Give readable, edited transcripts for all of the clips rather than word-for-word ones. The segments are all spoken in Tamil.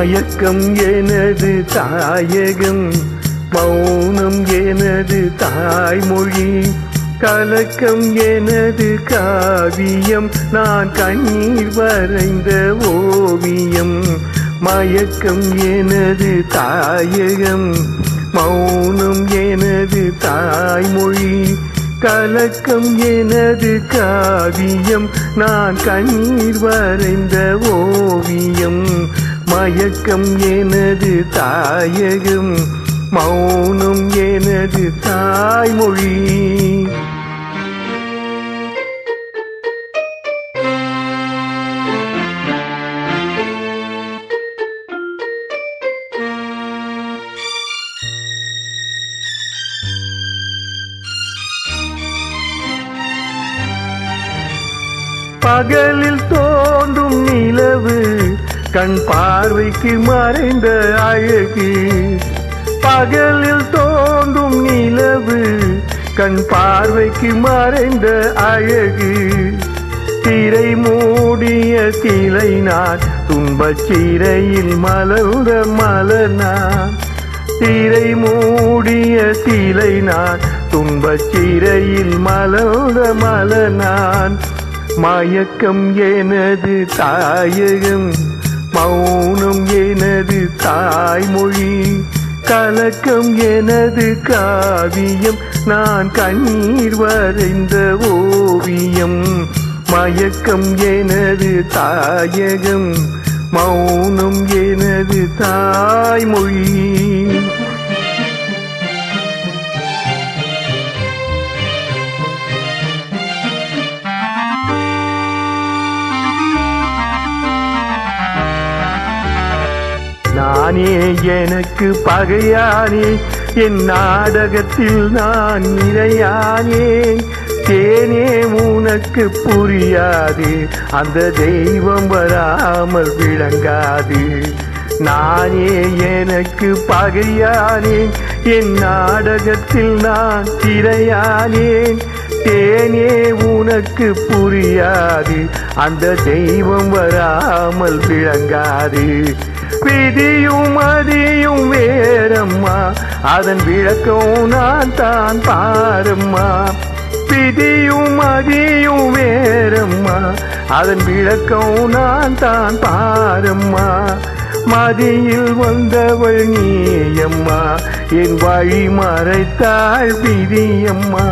மயக்கம் எனது தாயகம், மௌனம் எனது தாய்மொழி, கலக்கம் எனது காவியம், நான் கண்ணீர் வரைந்த ஓவியம். மயக்கம் எனது தாயகம், மௌனம் எனது தாய்மொழி, கலக்கம் எனது காவியம், நான் கண்ணீர் வரைந்த ஓவியம். மயக்கம் எனது தாயகம், மௌனம் எனது தாய்மொழி. பகலில் தோன்றும் நிலவு கண் பார்வைக்கு மறைந்த அழகு. பகலில் தோன்றும் நிலவு கண் பார்வைக்கு மறைந்த அழகு. திரை மூடிய திலை நான், துன்பச் சிறையில் மலர்ந்த மலர் நான். திரை மூடிய திலை நான், துன்பச் சிறையில் மலர்ந்த மலர் நான். மயக்கம் எனது தாயகம், மௌனம் எனது தாய்மொழி, கலக்கம் எனது காவியம், நான் கண்ணீர் வரைந்த ஓவியம். மயக்கம் எனது தாயகம், மௌனம் எனது தாய்மொழி. நானே எனக்கு பகையானே, என் நாடகத்தில் நான் இறையானேன். தேனே உனக்கு புரியாது, அந்த தெய்வம் வராமல் விளங்காது. நானே எனக்கு பகையானேன், என் நாடகத்தில் நான் இறையானேன். தேனே உனக்கு புரியாது, அந்த தெய்வம் வராமல் விளங்காது. விதியும் அதியும் வேறம்மா, அதன் விளக்கம் நான் தான் பாரம்மா. விதியும் அதியும் வேறம்மா, அதன் விளக்கம் நான் தான் பாரம்மா. மதியில் வந்தவள் நீயம்மா, என் வழி மறைத்தாள் விதியம்மா.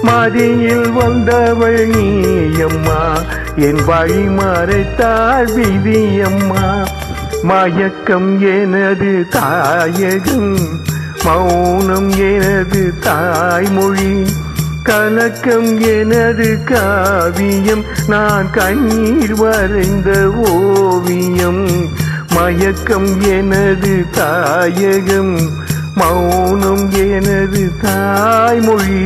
மதியில் வந்தவள் நீயம்மா, என் வழி மறைத்தாள் விதியம்மா. மயக்கம் எனது தாயகம், மௌனம் எனது தாய்மொழி, கலக்கம் எனது காவியம், நான் கண்ணீர் வரைந்த ஓவியம். மயக்கம் எனது தாயகம், மௌனம் எனது தாய்மொழி.